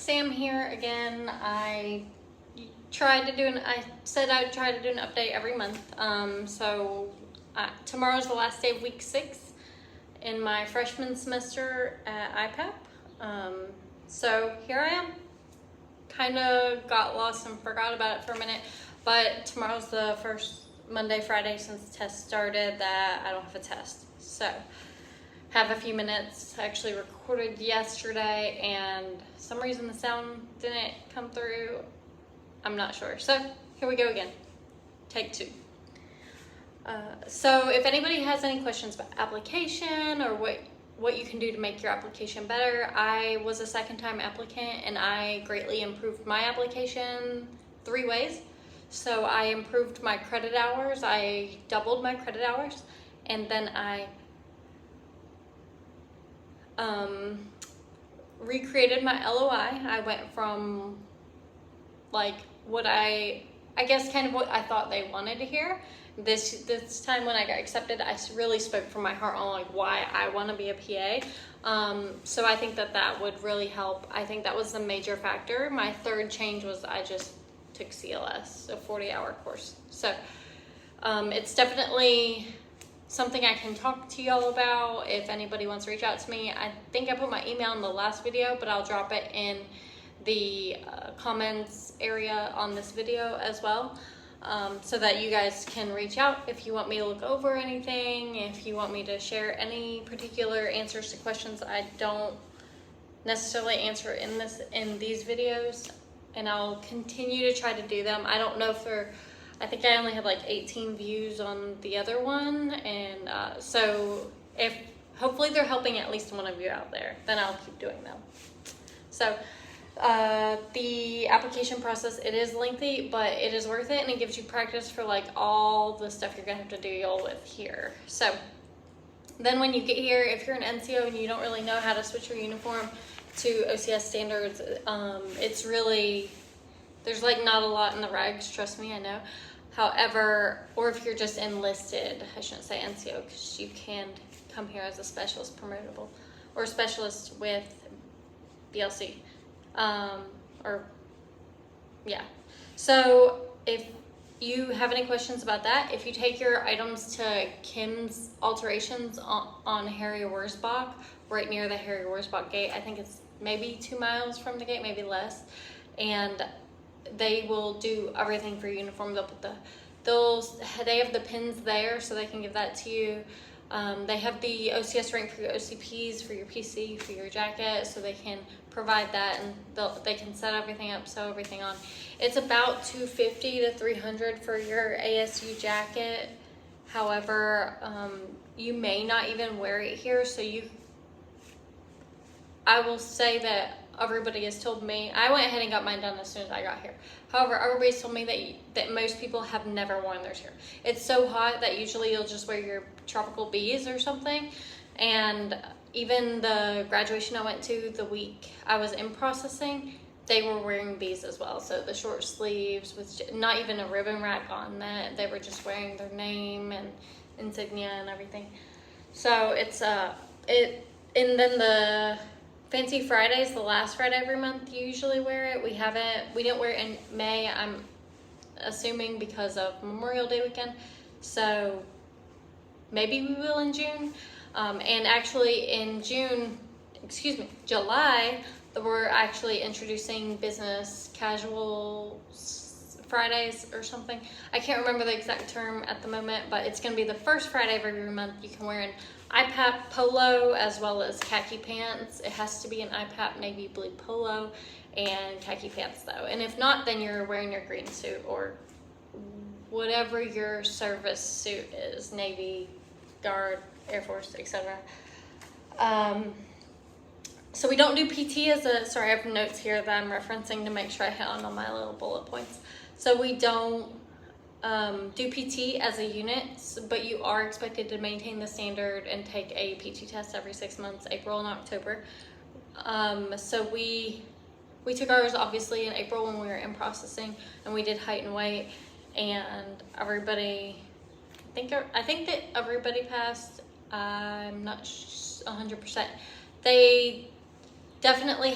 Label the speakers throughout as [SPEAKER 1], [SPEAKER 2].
[SPEAKER 1] Sam here again. I said I'd try to do an update every month. Tomorrow's the last day of week 6 in my freshman semester at IPAP. So here I am. Kind of got lost and forgot about it for a minute, but tomorrow's the first Monday, Friday since the test started that I don't have a test. So have a few minutes. I actually recorded yesterday and some reason the sound didn't come through. I'm not sure. So here we go again. Take 2. So if anybody has any questions about application or what you can do to make your application better, I was a second-time applicant and I greatly improved my application 3 ways. So I improved my credit hours. I doubled my credit hours, and then I recreated my LOI. I went from like what I guess kind of what I thought they wanted to hear. This time when I got accepted, I really spoke from my heart on like why I want to be a PA. So I think that would really help. I think that was the major factor. My third change was I just took CLS, a 40-hour course. So it's definitely something I can talk to y'all about if anybody wants to reach out to me. I think I put my email in the last video, but I'll drop it in the comments area on this video as well, so that you guys can reach out if you want me to look over anything, if you want me to share any particular answers to questions I don't necessarily answer in these videos, and I'll continue to try to do them. I don't know if I think I only had like 18 views on the other one, and so if hopefully they're helping at least one of you out there, then I'll keep doing them. So the application process, it is lengthy, but it is worth it, and it gives you practice for like all the stuff you're gonna have to deal with here. So then when you get here, if you're an NCO and you don't really know how to switch your uniform to OCS standards, it's really, there's like not a lot in the regs, trust me, I know. However, or if you're just enlisted, I shouldn't say NCO because you can come here as a specialist promotable or specialist with BLC. So if you have any questions about that, if you take your items to Kim's Alterations on Harry Wurzbach, right near the Harry Wurzbach gate, I think it's maybe 2 miles from the gate, maybe less, and they will do everything for your uniform. They'll put they have the pins there, so they can give that to you. They have the OCS rank for your OCPs, for your PC, for your jacket, so they can provide that, and they can set everything up, sew everything on. It's about $250 to $300 for your ASU jacket. However, you may not even wear it here, so I will say that everybody has told me, I went ahead and got mine done as soon as I got here. However, everybody's told me that most people have never worn theirs here. It's so hot that usually you'll just wear your tropical bees or something. And even the graduation I went to the week I was in processing, they were wearing bees as well. So the short sleeves with not even a ribbon rack on that. They were just wearing their name and insignia and everything. So it's and then the Fancy Fridays, the last Friday every month, you usually wear it. We didn't wear it in May, I'm assuming because of Memorial Day weekend. So maybe we will in June. And actually in July, we're actually introducing business casual Fridays or something. I can't remember the exact term at the moment, but it's going to be the first Friday of every month. You can wear an IPAP polo as well as khaki pants. It has to be an IPAP navy blue polo and khaki pants though. And if not, then you're wearing your green suit or whatever your service suit is, Navy, Guard, Air Force, etc. So we don't do PT sorry, I have notes here that I'm referencing to make sure I hit on all my little bullet points. So we don't do PT as a unit, but you are expected to maintain the standard and take a PT test every 6 months, April and October. So we took ours obviously in April when we were in processing, and we did height and weight, and everybody, I think that everybody passed. I'm not 100%. definitely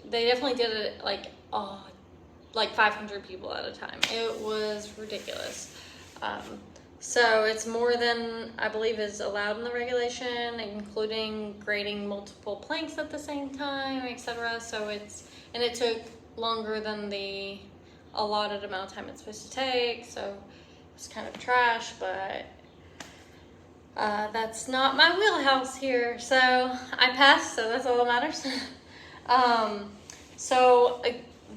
[SPEAKER 1] they definitely did it like 500 people at a time. It was ridiculous. So it's more than I believe is allowed in the regulation, including grading multiple planks at the same time, etc. So it took longer than the allotted amount of time it's supposed to take. So it's kind of trash, but that's not my wheelhouse here. So I passed, so that's all that matters.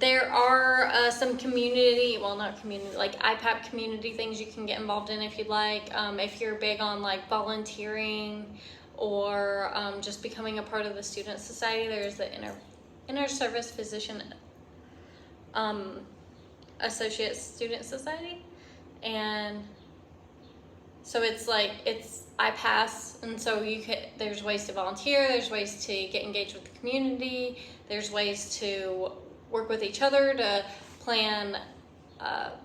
[SPEAKER 1] There are some like IPAP community things you can get involved in if you'd like. If you're big on like volunteering or just becoming a part of the student society, there's the inner service physician associate student society, and so it's IPAS, and so there's ways to volunteer, there's ways to get engaged with the community, there's ways to work with each other to plan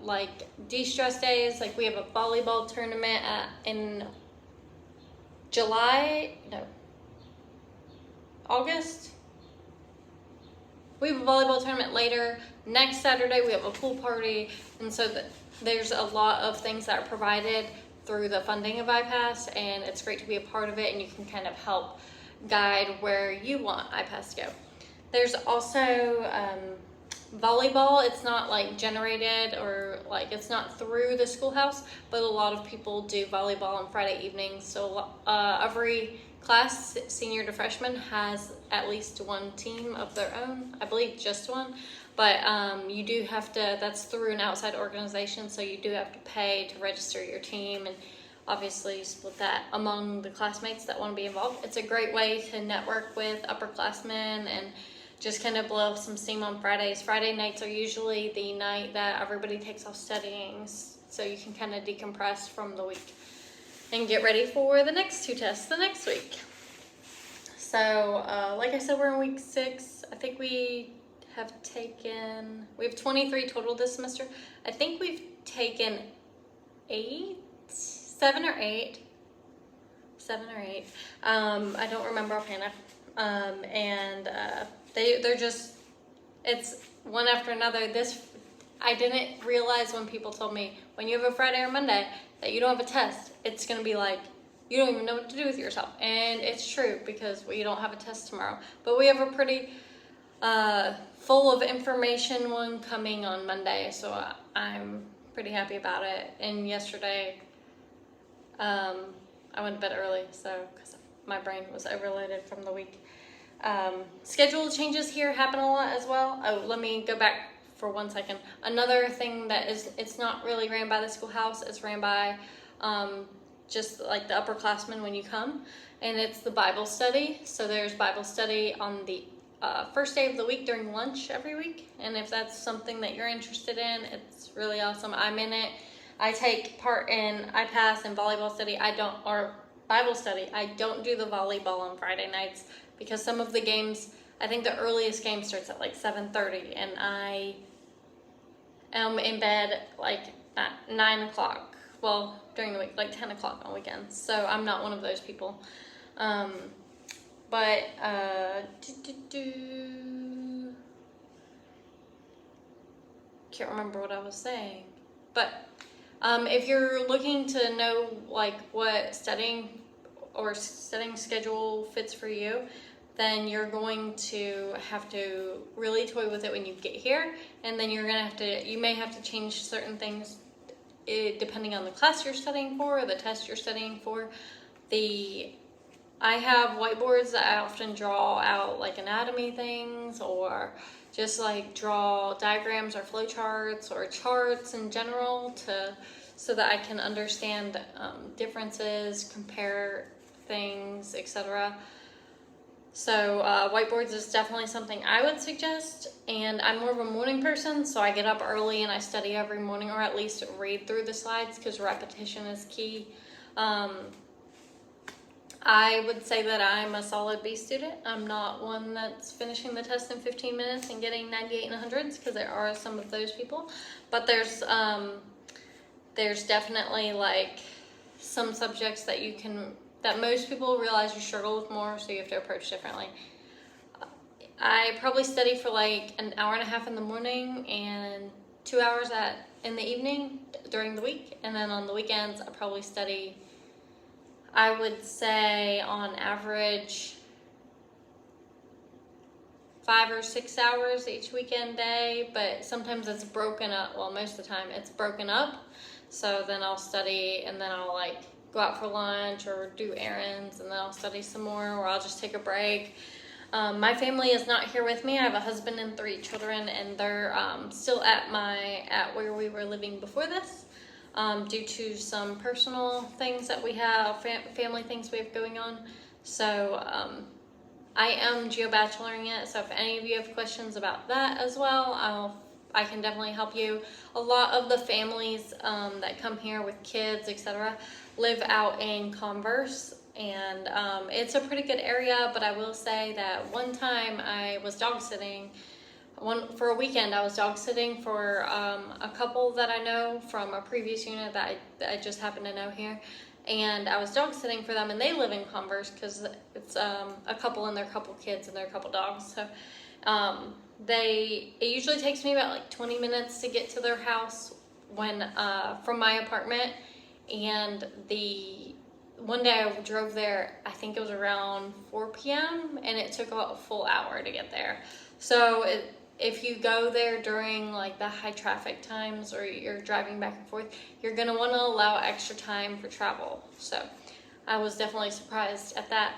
[SPEAKER 1] like de-stress days. Like we have a volleyball tournament in August. We have a volleyball tournament later. Next Saturday we have a pool party, and so there's a lot of things that are provided through the funding of IPAS, and it's great to be a part of it, and you can kind of help guide where you want IPAS to go. There's also volleyball. It's not like generated or like it's not through the schoolhouse, but a lot of people do volleyball on Friday evenings. So every class, senior to freshman, has at least one team of their own. I believe just one, but you do have to, that's through an outside organization, so you do have to pay to register your team, and obviously split that among the classmates that want to be involved. It's a great way to network with upperclassmen and just kind of blow some steam on Fridays. Friday nights are usually the night that everybody takes off studying, so you can kind of decompress from the week and get ready for the next two tests the next week. So like I said, we're in week 6. I think we have 23 total this semester. I think we've taken 7 or 8. I don't remember offhand. They're just, it's one after another. I didn't realize when people told me when you have a Friday or Monday that you don't have a test, it's going to be like you don't even know what to do with yourself. And it's true, because we don't have a test tomorrow, but we have a pretty full of information one coming on Monday, so I'm pretty happy about it. And yesterday I went to bed early, so because my brain was overloaded from the week. Schedule changes here happen a lot as well. Oh, let me go back for 1 second. Another thing that it's not really ran by the schoolhouse, it's ran by just like the upperclassmen when you come, and it's the Bible study. So there's Bible study on the first day of the week during lunch every week, and if that's something that you're interested in, it's really awesome. I'm in it. I take part in IPAS and volleyball study. Or Bible study. I don't do the volleyball on Friday nights because some of the games, I think the earliest game starts at like 7:30, and I am in bed like at 9 o'clock. Well, during the week, like 10 o'clock on weekends. So I'm not one of those people. Can't remember what I was saying. But if you're looking to know like what studying schedule fits for you, then you're going to have to really toy with it when you get here, and then you may have to change certain things depending on the class you're studying for or the test you're studying for. I have whiteboards that I often draw out like anatomy things, or just like draw diagrams or flowcharts or charts in general so that I can understand differences, compare things, etc. So whiteboards is definitely something I would suggest, and I'm more of a morning person, so I get up early and I study every morning, or at least read through the slides, because repetition is key. I would say that I'm a solid B student. I'm not one that's finishing the test in 15 minutes and getting 98 and 100s, because there are some of those people, but there's definitely like some subjects that most people realize you struggle with more, so you have to approach differently. I probably study for like an hour and a half in the morning and 2 hours in the evening during the week. And then on the weekends, I probably study, I would say on average, 5 or 6 hours each weekend day, but sometimes it's broken up. Well, most of the time it's broken up. So then I'll study and then I'll like go out for lunch or do errands and then I'll study some more, or I'll just take a break. My family is not here with me. I have a husband and 3 children, and they're still at where we were living before this, due to some personal things that we have, family things we have going on. So I am geo-bacheloring it, so if any of you have questions about that as well, I can definitely help you. A lot of the families that come here with kids, etc., live out in Converse, and it's a pretty good area, but I will say that one time I was dog sitting, for a weekend I was dog sitting for a couple that I know from a previous unit that I just happen to know here. And I was dog sitting for them, and they live in Converse because it's a couple and their couple kids and their couple dogs. So it usually takes me about like 20 minutes to get to their house from my apartment. And one day I drove there, I think it was around 4 p.m. and it took about a full hour to get there. So if you go there during like the high traffic times or you're driving back and forth, you're gonna wanna allow extra time for travel. So I was definitely surprised at that.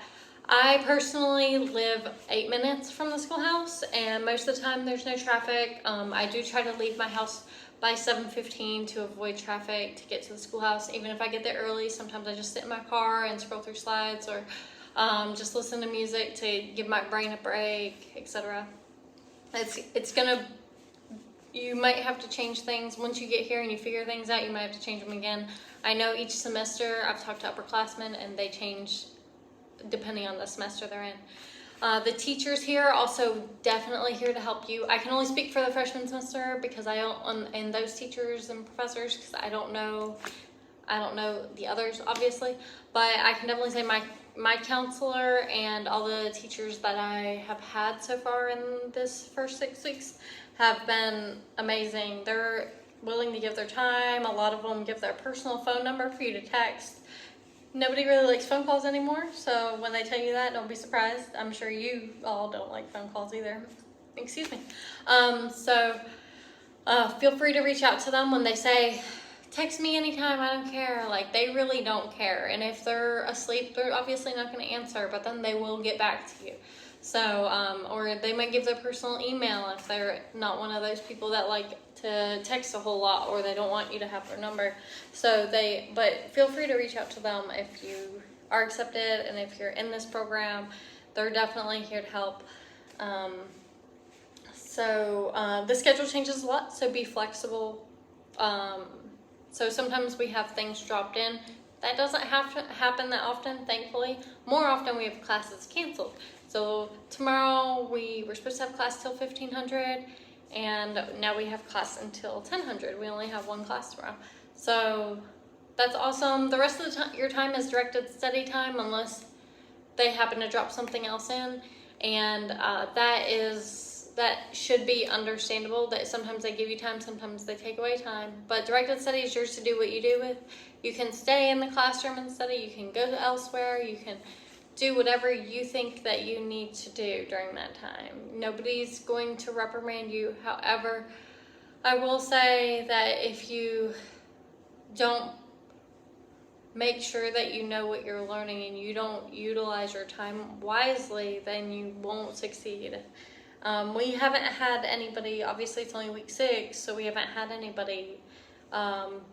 [SPEAKER 1] I personally live 8 minutes from the schoolhouse, and most of the time there's no traffic. I do try to leave my house by 7:15 to avoid traffic to get to the schoolhouse. Even if I get there early, sometimes I just sit in my car and scroll through slides, or just listen to music to give my brain a break, etc. You might have to change things once you get here and you figure things out. You might have to change them again. I know each semester I've talked to upperclassmen and they change depending on the semester they're in. The teachers here are also definitely here to help you. I can only speak for the freshman semester because and those teachers and professors, because I don't know the others obviously, but I can definitely say my counselor and all the teachers that I have had so far in this first 6 weeks have been amazing. They're willing to give their time. A lot of them give their personal phone number for you to text. Nobody really likes phone calls anymore, so when they tell you that, don't be surprised. I'm sure you all don't like phone calls either. Excuse me. Feel free to reach out to them when they say, text me anytime, I don't care. Like, they really don't care. And if they're asleep, they're obviously not going to answer, but then they will get back to you. So, or they might give their personal email if they're not one of those people that like to text a whole lot, or they don't want you to have their number. But feel free to reach out to them if you are accepted and if you're in this program. They're definitely here to help. The schedule changes a lot, so be flexible. So sometimes we have things dropped in. That doesn't have to happen that often, thankfully. More often we have classes canceled. So tomorrow we were supposed to have class till 1500, and now we have class until 1000. We only have one class tomorrow. So that's awesome. The rest of your time is directed study time unless they happen to drop something else in. And that should be understandable, that sometimes they give you time, sometimes they take away time. But directed study is yours to do what you do with. You can stay in the classroom and study, you can go elsewhere, you can do whatever you think that you need to do during that time. Nobody's going to reprimand you. However, I will say that if you don't make sure that you know what you're learning and you don't utilize your time wisely, then you won't succeed. We haven't had anybody, obviously it's only week 6, so we haven't had anybody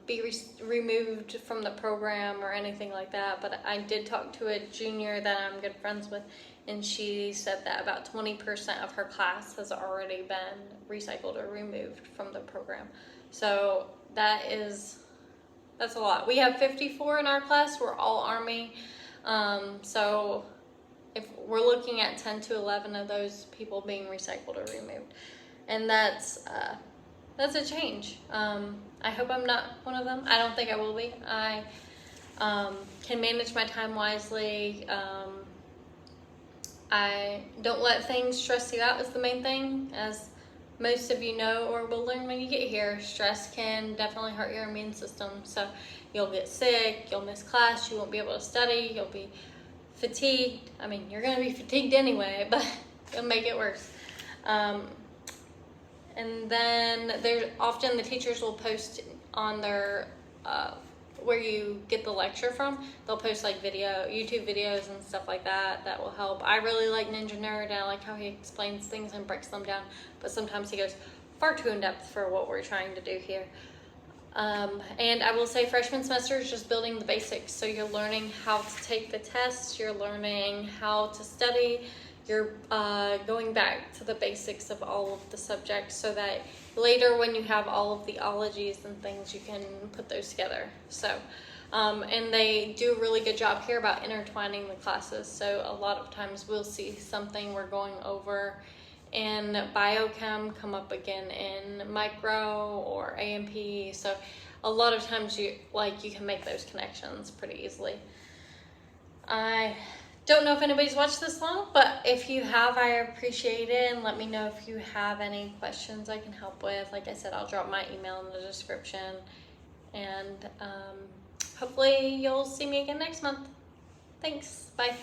[SPEAKER 1] be removed from the program or anything like that. But I did talk to a junior that I'm good friends with, and she said that about 20% of her class has already been recycled or removed from the program. So that's a lot. We have 54 in our class. We're all Army. So if we're looking at 10 to 11 of those people being recycled or removed, and that's a change. I hope I'm not one of them. I don't think I will be. I can manage my time wisely. I don't let things stress you out is the main thing. As most of you know or will learn when you get here, stress can definitely hurt your immune system. So you'll get sick, you'll miss class, you won't be able to study, you'll be fatigued. I mean, you're going to be fatigued anyway, but it'll make it worse. And then there's often the teachers will post on their where you get the lecture from. They'll post like YouTube videos and stuff like that. That will help. I really like Ninja Nerd, and I like how he explains things and breaks them down. But sometimes he goes far too in depth for what we're trying to do here. And I will say freshman semester is just building the basics. So you're learning how to take the tests. You're learning how to study. You're going back to the basics of all of the subjects so that later when you have all of the ologies and things, you can put those together. So, and they do a really good job here about intertwining the classes. So a lot of times we'll see something we're going over in biochem come up again in micro or A&P. So a lot of times you can make those connections pretty easily. I don't know if anybody's watched this long, but if you have, I appreciate it, and let me know if you have any questions I can help with. Like I said, I'll drop my email in the description, and hopefully you'll see me again next month. Thanks. Bye.